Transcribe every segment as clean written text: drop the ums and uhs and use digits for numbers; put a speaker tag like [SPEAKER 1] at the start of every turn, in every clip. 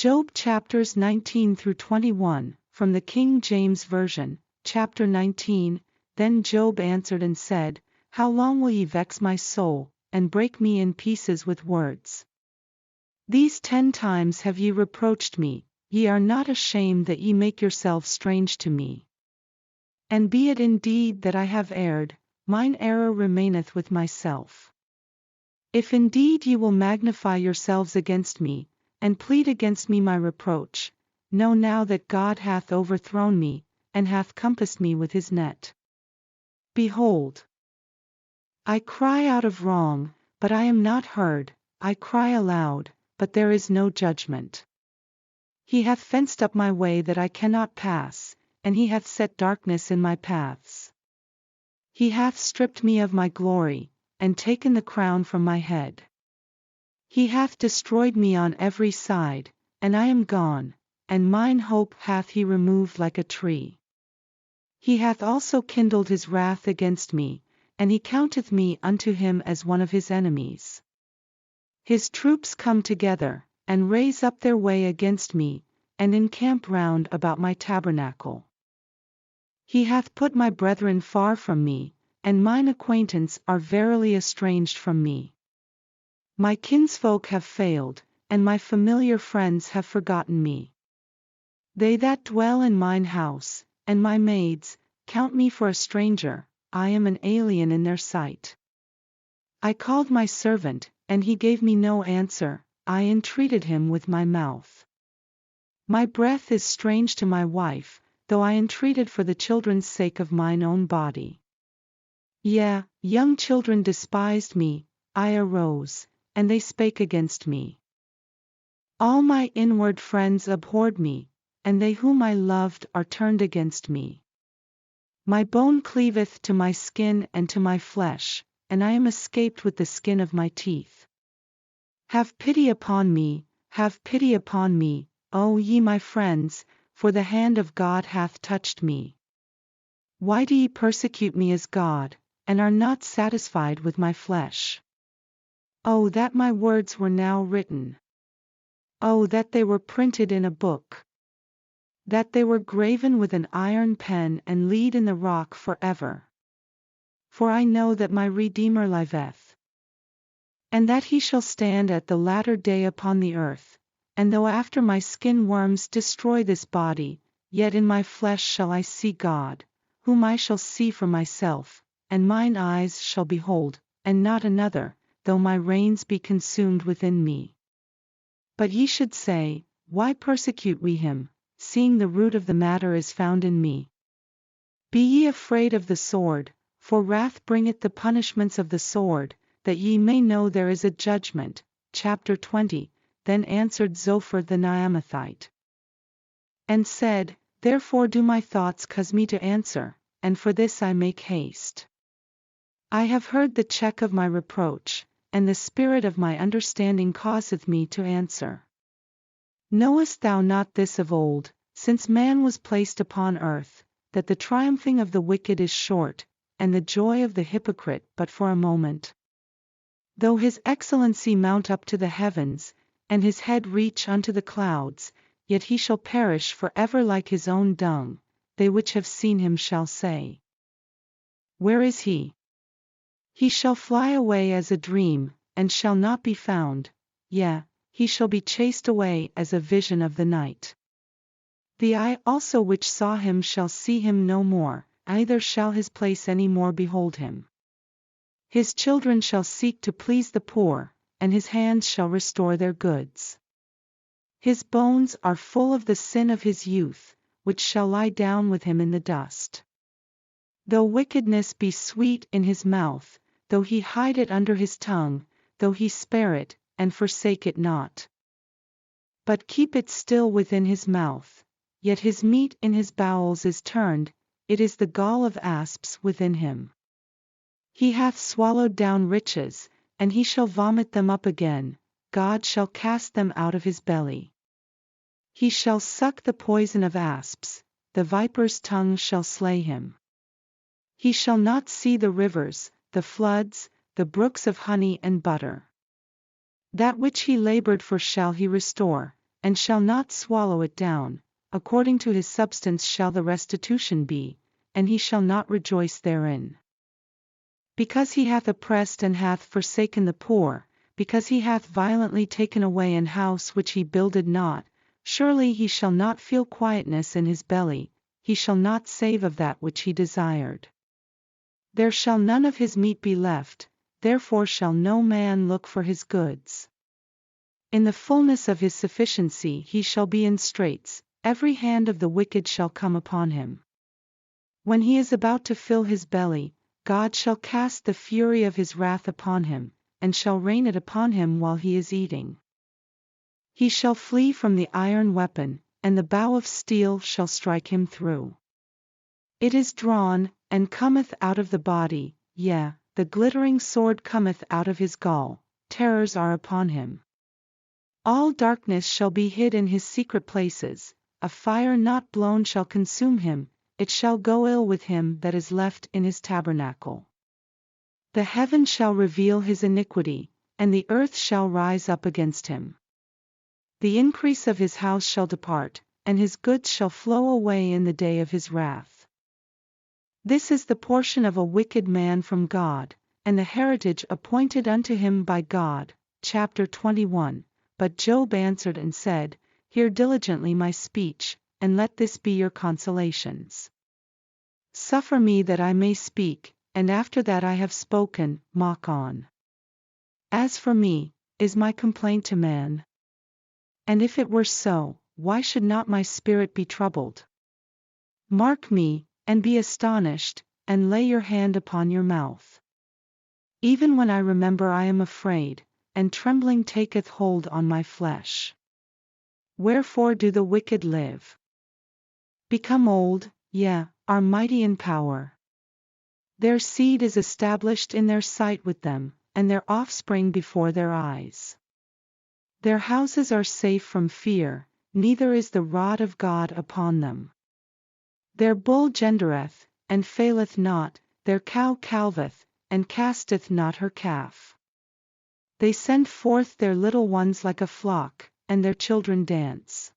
[SPEAKER 1] Job chapters 19 through 21, from the King James Version, chapter 19. Then Job answered and said, How long will ye vex my soul, and break me in pieces with words? These 10 times have ye reproached me, ye are not ashamed that ye make yourselves strange to me. And be it indeed that I have erred, mine error remaineth with myself. If indeed ye will magnify yourselves against me, and plead against me my reproach, know now that God hath overthrown me, and hath compassed me with his net. Behold, I cry out of wrong, but I am not heard, I cry aloud, but there is no judgment. He hath fenced up my way that I cannot pass, and he hath set darkness in my paths. He hath stripped me of my glory, and taken the crown from my head. He hath destroyed me on every side, and I am gone, and mine hope hath he removed like a tree. He hath also kindled his wrath against me, and he counteth me unto him as one of his enemies. His troops come together, and raise up their way against me, and encamp round about my tabernacle. He hath put my brethren far from me, and mine acquaintance are verily estranged from me. My kinsfolk have failed, and my familiar friends have forgotten me. They that dwell in mine house, and my maids, count me for a stranger, I am an alien in their sight. I called my servant, and he gave me no answer, I entreated him with my mouth. My breath is strange to my wife, though I entreated for the children's sake of mine own body. Yea, young children despised me, I arose, and they spake against me. All my inward friends abhorred me, and they whom I loved are turned against me. My bone cleaveth to my skin and to my flesh, and I am escaped with the skin of my teeth. Have pity upon me, O ye my friends, for the hand of God hath touched me. Why do ye persecute me as God, and are not satisfied with my flesh? Oh, that my words were now written! Oh, that they were printed in a book! That they were graven with an iron pen and lead in the rock forever. For I know that my Redeemer liveth, and that he shall stand at the latter day upon the earth, and though after my skin worms destroy this body, yet in my flesh shall I see God, whom I shall see for myself, and mine eyes shall behold, and not another, though my reins be consumed within me. But ye should say, Why persecute we him, seeing the root of the matter is found in me? Be ye afraid of the sword, for wrath bringeth the punishments of the sword, that ye may know there is a judgment. Chapter 20. Then answered Zophar the Naamathite, and said, Therefore do my thoughts cause me to answer, and for this I make haste. I have heard the check of my reproach, and the spirit of my understanding causeth me to answer. Knowest thou not this of old, since man was placed upon earth, that the triumphing of the wicked is short, and the joy of the hypocrite but for a moment? Though his excellency mount up to the heavens, and his head reach unto the clouds, yet he shall perish for ever like his own dung. They which have seen him shall say, Where is he? He shall fly away as a dream, and shall not be found, yea, he shall be chased away as a vision of the night. The eye also which saw him shall see him no more, neither shall his place any more behold him. His children shall seek to please the poor, and his hands shall restore their goods. His bones are full of the sin of his youth, which shall lie down with him in the dust. Though wickedness be sweet in his mouth, though he hide it under his tongue, though he spare it, and forsake it not, but keep it still within his mouth, yet his meat in his bowels is turned, it is the gall of asps within him. He hath swallowed down riches, and he shall vomit them up again, God shall cast them out of his belly. He shall suck the poison of asps, the viper's tongue shall slay him. He shall not see the rivers, the floods, the brooks of honey and butter. That which he labored for shall he restore, and shall not swallow it down, according to his substance shall the restitution be, and he shall not rejoice therein. Because he hath oppressed and hath forsaken the poor, because he hath violently taken away an house which he builded not, surely he shall not feel quietness in his belly, he shall not save of that which he desired. There shall none of his meat be left, therefore shall no man look for his goods. In the fullness of his sufficiency he shall be in straits, every hand of the wicked shall come upon him. When he is about to fill his belly, God shall cast the fury of his wrath upon him, and shall rain it upon him while he is eating. He shall flee from the iron weapon, and the bow of steel shall strike him through. It is drawn, and cometh out of the body, yea, the glittering sword cometh out of his gall, terrors are upon him. All darkness shall be hid in his secret places, a fire not blown shall consume him, it shall go ill with him that is left in his tabernacle. The heaven shall reveal his iniquity, and the earth shall rise up against him. The increase of his house shall depart, and his goods shall flow away in the day of his wrath. This is the portion of a wicked man from God, and the heritage appointed unto him by God. Chapter 21. But Job answered and said, Hear diligently my speech, and let this be your consolations. Suffer me that I may speak, and after that I have spoken, mock on. As for me, is my complaint to man? And if it were so, why should not my spirit be troubled? Mark me, and be astonished, and lay your hand upon your mouth. Even when I remember I am afraid, and trembling taketh hold on my flesh. Wherefore do the wicked live? Become old, yea, are mighty in power. Their seed is established in their sight with them, and their offspring before their eyes. Their houses are safe from fear, neither is the rod of God upon them. Their bull gendereth, and faileth not, their cow calveth, and casteth not her calf. They send forth their little ones like a flock, and their children dance.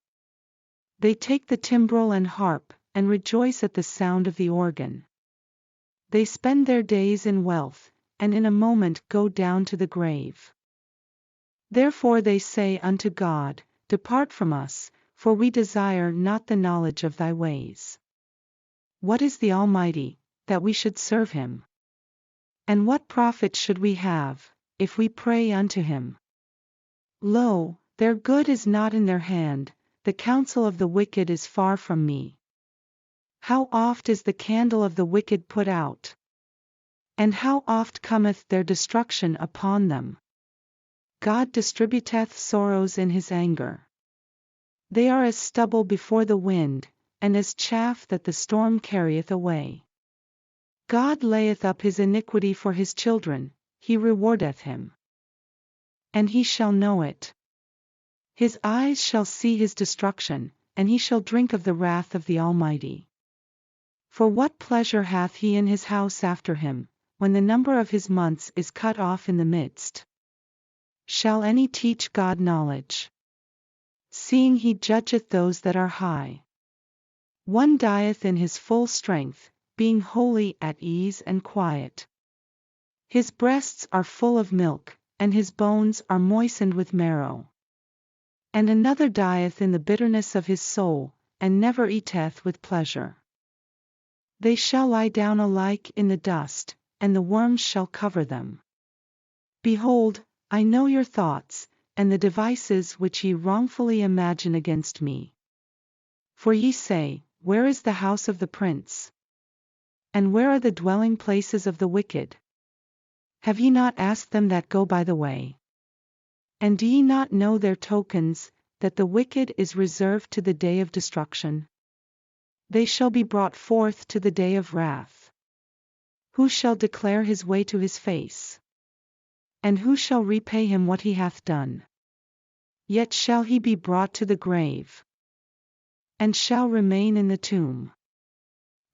[SPEAKER 1] They take the timbrel and harp, and rejoice at the sound of the organ. They spend their days in wealth, and in a moment go down to the grave. Therefore they say unto God, Depart from us, for we desire not the knowledge of thy ways. What is the Almighty, that we should serve him? And what profit should we have, if we pray unto him? Lo, their good is not in their hand, the counsel of the wicked is far from me. How oft is the candle of the wicked put out? And how oft cometh their destruction upon them? God distributeth sorrows in his anger. They are as stubble before the wind, and as chaff that the storm carrieth away. God layeth up his iniquity for his children, he rewardeth him. And he shall know it. His eyes shall see his destruction, and he shall drink of the wrath of the Almighty. For what pleasure hath he in his house after him, when the number of his months is cut off in the midst? Shall any teach God knowledge? Seeing he judgeth those that are high. One dieth in his full strength, being wholly at ease and quiet. His breasts are full of milk, and his bones are moistened with marrow. And another dieth in the bitterness of his soul, and never eateth with pleasure. They shall lie down alike in the dust, and the worms shall cover them. Behold, I know your thoughts, and the devices which ye wrongfully imagine against me. For ye say, Where is the house of the prince? And where are the dwelling places of the wicked? Have ye not asked them that go by the way? And do ye not know their tokens, that the wicked is reserved to the day of destruction? They shall be brought forth to the day of wrath. Who shall declare his way to his face? And who shall repay him what he hath done? Yet shall he be brought to the grave, and shall remain in the tomb.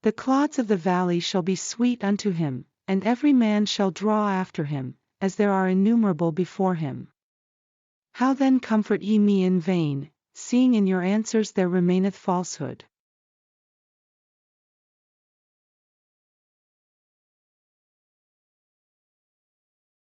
[SPEAKER 1] The clods of the valley shall be sweet unto him, and every man shall draw after him, as there are innumerable before him. How then comfort ye me in vain, seeing in your answers there remaineth falsehood.